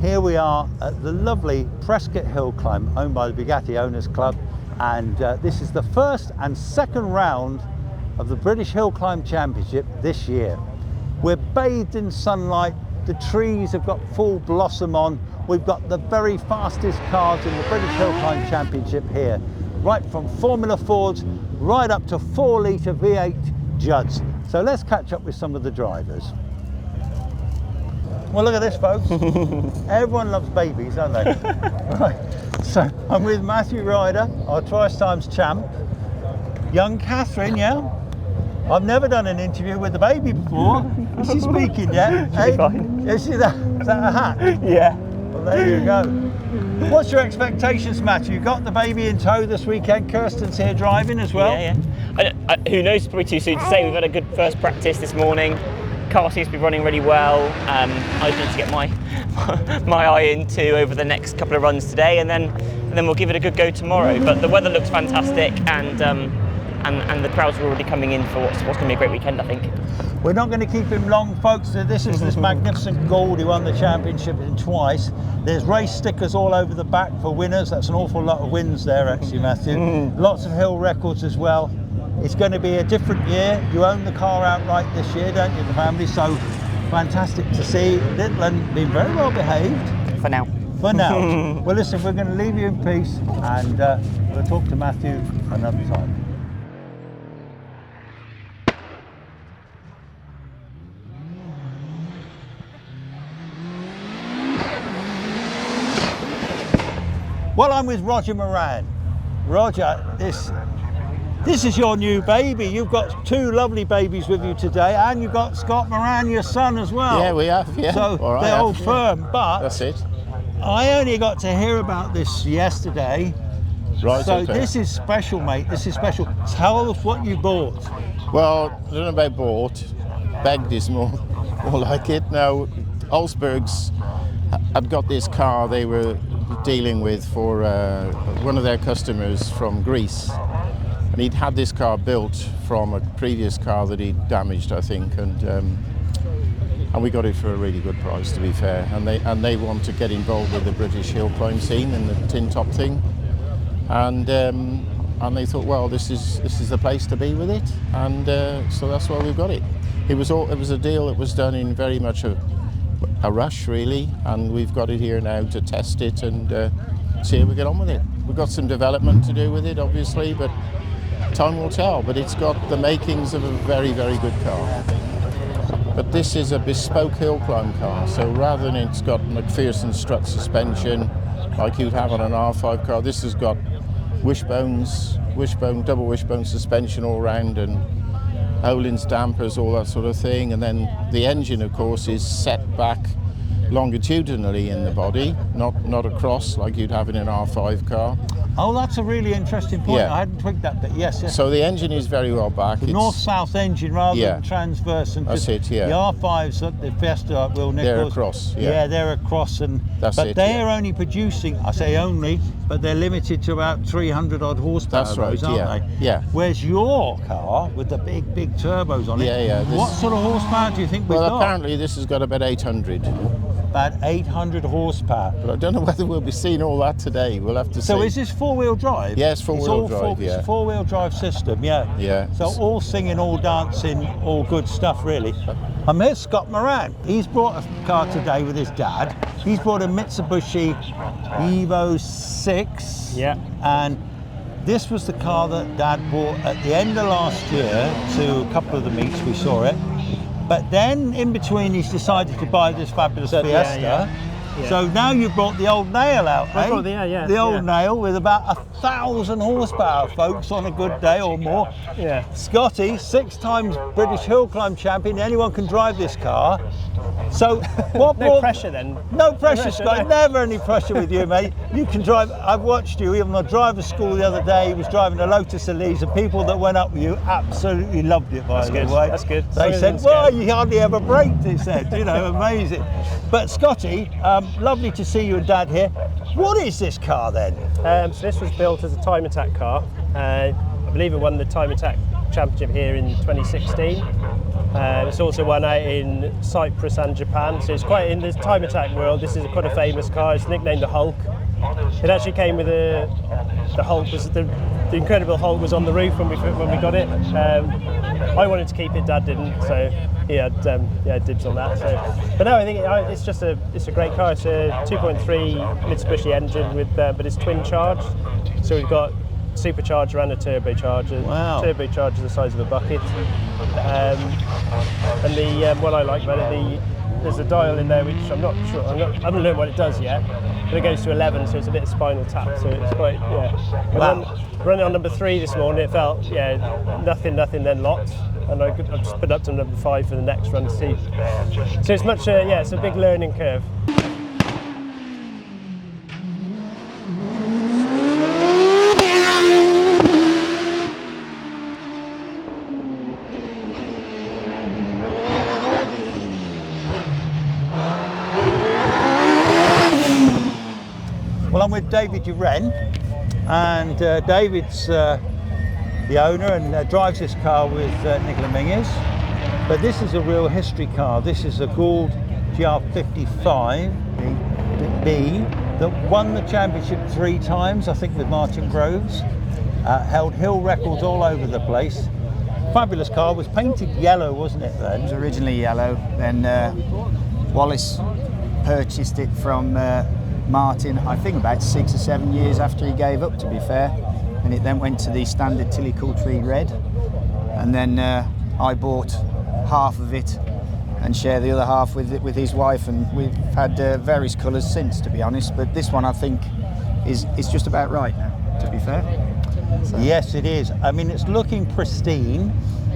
here we are at the lovely Prescott Hillclimb, owned by the Bugatti Owners Club, and this is the first and second round of the British Hillclimb Championship this year. We're bathed in sunlight, the trees have got full blossom on, we've got the very fastest cars in the British Hillclimb Championship here, right from Formula Fords right up to 4-litre V8 Judds. So let's catch up with some of the drivers. Well, look at this, folks. Everyone loves babies, don't they? Right. So I'm with Matthew Ryder, our twice times champ. Young Catherine, yeah? I've never done an interview with a baby before. Is she speaking yet? Hey? Is that a hat? Yeah. Well, there you go. What's your expectations, Matthew? You got the baby in tow this weekend. Kirsten's here driving as well. Yeah. Who knows? It's probably too soon to say. We've had a good first practice this morning. Car seems to be running really well. I just need to get my eye into over the next couple of runs today, and then we'll give it a good go tomorrow. But the weather looks fantastic, and the crowds are already coming in for what's going to be a great weekend, I think. We're not going to keep him long, folks. This is this magnificent Gould who won the championship twice. There's race stickers all over the back for winners. That's an awful lot of wins there, actually, Matthew. Lots of hill records as well. It's going to be a different year. You own the car outright this year, don't you, the family? So fantastic to see. Little and being very well behaved. For now. For now. Well, listen, we're going to leave you in peace, and we'll talk to Matthew another time. Well, I'm with Roger Moran. Roger, this is your new baby. You've got two lovely babies with you today, and you've got Scott Moran, your son, as well. Yeah, we have, yeah. So they're all firm, but that's it. I only got to hear about this yesterday. Right, so okay. This is special, mate. This is special. Tell us what you bought. Well, I don't know about bought. Begged is more like it. Now, Olsbergs had got this car they were dealing with for one of their customers from Greece. And he'd had this car built from a previous car that he'd damaged, I think, and we got it for a really good price, to be fair. And they want to get involved with the British Hillclimb scene and the tin top thing, and they thought, well, this is the place to be with it, and so that's why we've got it. It was a deal that was done in very much a rush, really, and we've got it here now to test it and see how we get on with it. We've got some development to do with it, obviously, but time will tell, but it's got the makings of a very, very good car. But this is a bespoke hill climb car, so rather than it's got McPherson strut suspension like you'd have on an R5 car, this has got double wishbone suspension all round, and Öhlins dampers, all that sort of thing. And then the engine, of course, is set back longitudinally in the body, not across like you'd have in an R5 car. Oh, that's a really interesting point. Yeah. I hadn't twigged that bit. Yes. So the engine is very well back. The north-south engine rather than transverse. And that's it, yeah. The R5s, the Fiesta, Will Nichols. They're across, yeah. Yeah, they're across. But they're only producing, I say only, but they're limited to about 300 odd horsepower. That's right, aren't they? Yeah. Whereas your car, with the big turbos on it, what sort of horsepower do you think we've got? Well, apparently this has got about 800. About 800 horsepower. But I don't know whether we'll be seeing all that today. We'll have to see. So is this four-wheel drive? Yes, four-wheel drive, It's a four-wheel drive system, yeah. Yeah. So all singing, all dancing, all good stuff, really. I'm here, Scott Moran. He's brought a car today with his dad. He's brought a Mitsubishi Evo 6. Yeah. And this was the car that Dad bought at the end of last year to a couple of the meets, we saw it. But then, in between, he's decided to buy this fabulous Fiesta. Yeah. So now you've brought the old nail out, eh? The old nail with about 1,000 horsepower, folks, on a good day or more. Yeah. Scotty, 6 times British Hillclimb champion. Anyone can drive this car. So what no pressure then? No pressure, Scott. No. Never any pressure with you, mate. You can drive. I've watched you even on driver's school the other day. He was driving a Lotus Elise, and people that went up with you absolutely loved it, by the way. That's good. They said, well, you hardly ever brake, they said. Amazing. But Scotty, lovely to see you and Dad here. What is this car then? So this was built as a time attack car. I believe it won the time attack championship here in 2016. It's also won out in Cyprus and Japan, so it's quite, in the time attack world, this is quite a famous car. It's nicknamed the Hulk. It actually came with the Hulk, the Incredible Hulk was on the roof when we got it. I wanted to keep it, Dad didn't, so he had dibs on that. So, but no, I think it's a great car. It's a 2.3 Mitsubishi engine with, but it's twin charged. So we've got supercharger and a turbocharger. Wow. Turbocharger the size of a bucket. And the what I like about it, there's a dial in there which I'm not sure. I haven't learned what it does yet. But it goes to 11, so it's a bit of spinal tap. So it's quite Wow. Running on number 3 this morning, it felt nothing, then lots. And I just put up to number 5 for the next run to see. So it's much, it's a big learning curve. Well, I'm with David Uren, and David's the owner and drives this car with Nicola Mingus. But this is a real history car. This is a Gould GR55B that won the championship 3 times, I think, with Martin Groves. Held hill records all over the place. Fabulous car. Was painted yellow, wasn't it then? It was originally yellow, then Wallace purchased it from Martin, I think about 6 or 7 years after he gave up, to be fair, and it then went to the standard Tilly Coultree red, and then I bought half of it and share the other half with his wife, and we've had various colours since, to be honest, but this one I think is just about right now, to be fair. So. Yes, it is. I mean, it's looking pristine.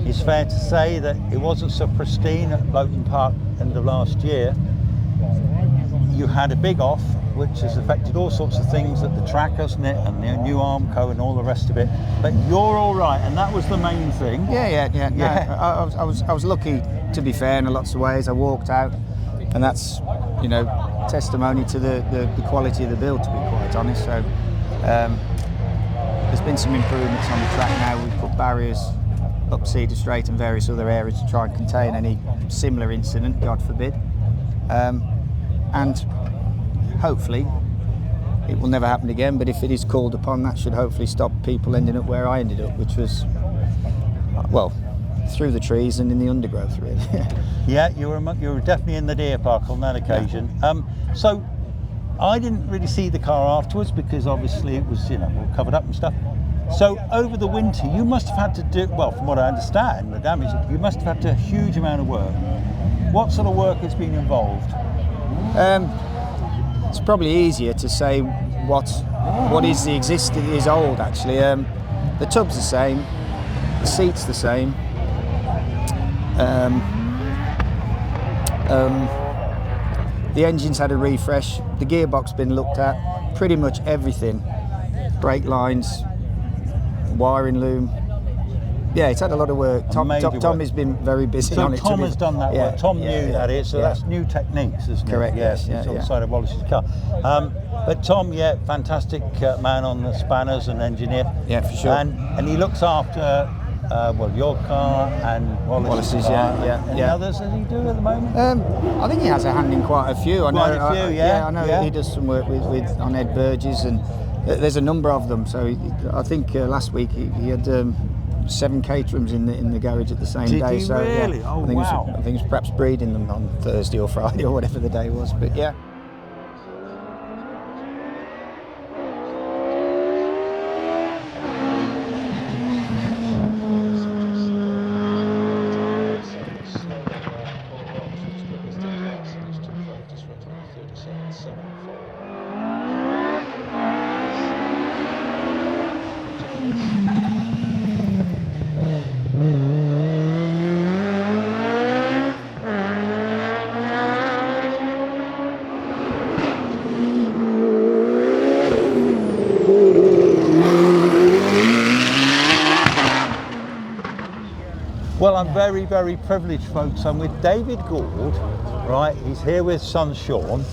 It's fair to say that it wasn't so pristine at Bloughton Park end of last year. You had a big off, which has affected all sorts of things at the track, hasn't it? And the new Armco and all the rest of it. But you're all right, and that was the main thing. Yeah. No, I was lucky, to be fair, in lots of ways. I walked out, and that's, testimony to the quality of the build, to be quite honest. So there's been some improvements on the track now. We've put barriers up Cedar Straight and various other areas to try and contain any similar incident, God forbid. And hopefully it will never happen again, but if it is called upon, that should hopefully stop people ending up where I ended up, which was, well, through the trees and in the undergrowth, really. Yeah, you were definitely in the deer park on that occasion. Yeah. So I didn't really see the car afterwards because obviously it was, all covered up and stuff. So over the winter, you must have had to do, well, from what I understand, the damage, you must have had to do a huge amount of work. What sort of work has been involved? It's probably easier to say what is the existing is old, actually. The tub's the same, the seat's the same. The engine's had a refresh, the gearbox been looked at, pretty much everything. Brake lines, wiring loom. Yeah, it's had a lot of work. Tom has been very busy on it. So Tom has done that work. Tom knew that is, so yeah. That's new techniques, isn't it? Correct, yes. It's on the side of Wallace's car. But Tom, fantastic man on the spanners and engineer. Yeah, for sure. And he looks after your car and Wallace's car. Any others does he do at the moment? I think he has a hand in quite a few. I know Yeah. he does some work with on Ed Burgess, and there's a number of them. So I think last week he had 7 caterhams in the garage at the same day. Did he so really? Yeah, Oh, I think wow. I think it was perhaps breeding them on Thursday or Friday or whatever the day was. But yeah. Well, I'm very, very privileged, folks. I'm with David Gould, right? He's here with son Sean.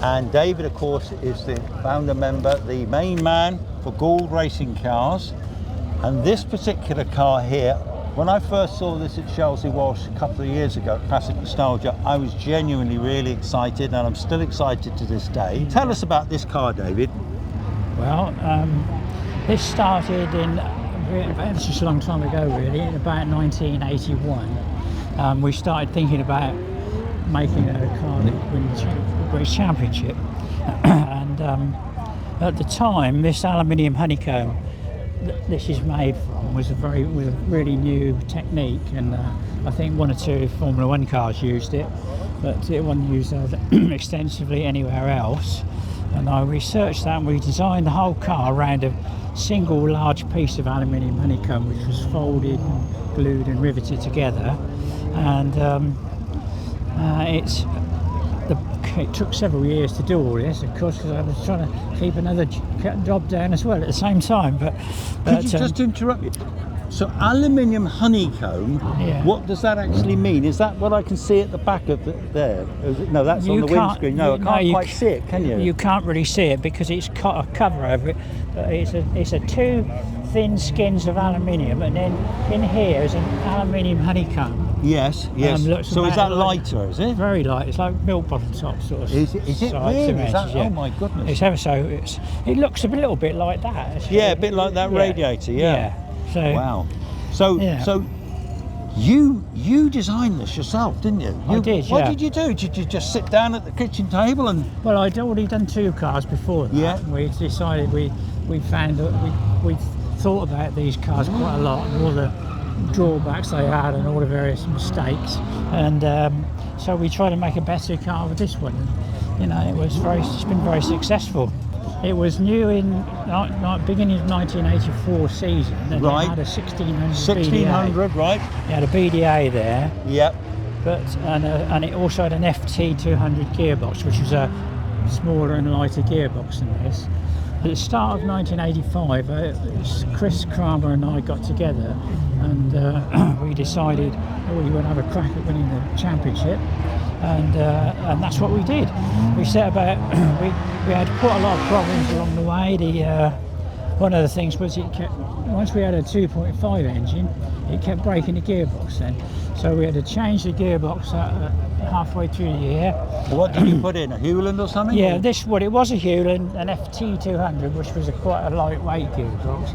And David, of course, is the founder member, the main man for Gould Racing Cars. And this particular car here, When I first saw this at Chelsea Walsh a couple of years ago at Classic Nostalgia, I was genuinely really excited, and I'm still excited to this day. Tell us about this car, David. Well, this started in, it's just a long time ago really, in about 1981. We started thinking about making a car that would win the British Championship. And at the time, this aluminium honeycomb that this is made from was a really new technique, and I think 1 or 2 Formula 1 cars used it, but it wasn't used extensively anywhere else. And I researched that, and we designed the whole car around a single large piece of aluminium honeycomb, which was folded, and glued and riveted together. And it took several years to do all this, of course, because I was trying to keep another job down as well at the same time. But could you just interrupt you? So aluminium honeycomb, yeah. What does that actually mean? Is that what I can see at the back of there? No, that's on the windscreen. No, I can't quite see it, can you? You can't really see it because it's got a cover over it. But it's a 2 thin skins of aluminium, and then in here is an aluminium honeycomb. Yes, yes. So is that lighter, is it? Very light. It's like milk bottle top sort of. Is it really? Yeah. Oh my goodness. It's ever so. It looks a little bit like that. Yeah, a bit like that radiator. Yeah. So, wow. So you designed this yourself, didn't you? I did. What did you do? Did you just sit down at the kitchen table and? Well, I'd already done 2 cars before that. Yeah. We decided we found that we thought about these cars quite a lot, and all the drawbacks they had and all the various mistakes, and so we tried to make a better car with this one. You know, it's been very successful. It was new in beginning of 1984 season, and right. It had a 1600 1600, BDA. right? It had a BDA there. Yep. But and it also had an FT 200 gearbox, which was a smaller and lighter gearbox than this. At the start of 1985, Chris Kramer and I got together, and we decided we would have a crack at winning the championship, and that's what we did. We set about. We had quite a lot of problems along the way. One of the things was once we had a 2.5 engine, it kept breaking the gearbox then. So we had to change the gearbox halfway through the year. What did you put in, a Hewland or something? Yeah, it was a Hewland, an FT 200, which was quite a lightweight gearbox.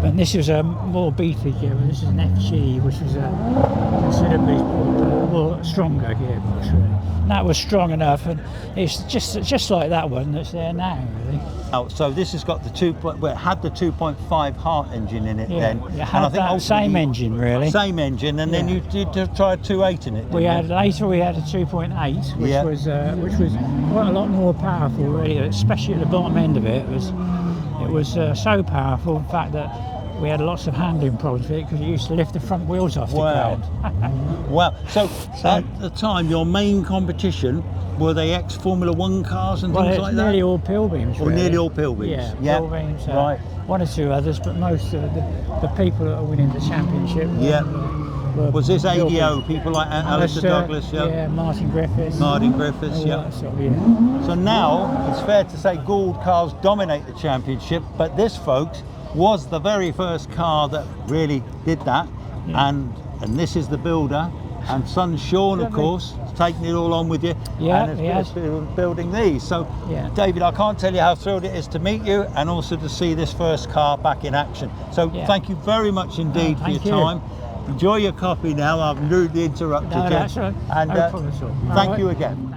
And this was a more beefy gearbox. This is an FG, which was a considerably more stronger gearbox, really. And that was strong enough, and it's just like that one that's there now, really. Oh, so this has got the it had the 2.5 Hart engine in it then. Yeah, had that same engine really. Same engine, and then you did try a 2.8 in it. Later we had a 2.8, which was quite a lot more powerful really, especially at the bottom end of it. It was so powerful, in fact, that we had lots of handling problems with it because it used to lift the front wheels off the ground. Wow. So at the time, your main competition, were they ex-Formula 1 cars and things like that? Nearly all pill beams. Or nearly all pill beams? Yeah, pill beams. Right. 1 or 2 others, but most of the people that are winning the championship was this ADO, people like Alistair Douglas? Yeah, Martin Griffiths. So now, it's fair to say Gould cars dominate the championship, but this, folks, was the very first car that really did that, and this is the builder, and son Sean, of course, taking it all on with you, and it's building these. So, David, I can't tell you how thrilled it is to meet you, and also to see this first car back in action. So, thank you very much indeed for your time. Enjoy your coffee now. I've rudely interrupted you. That's right. And no problem at all. thank you again.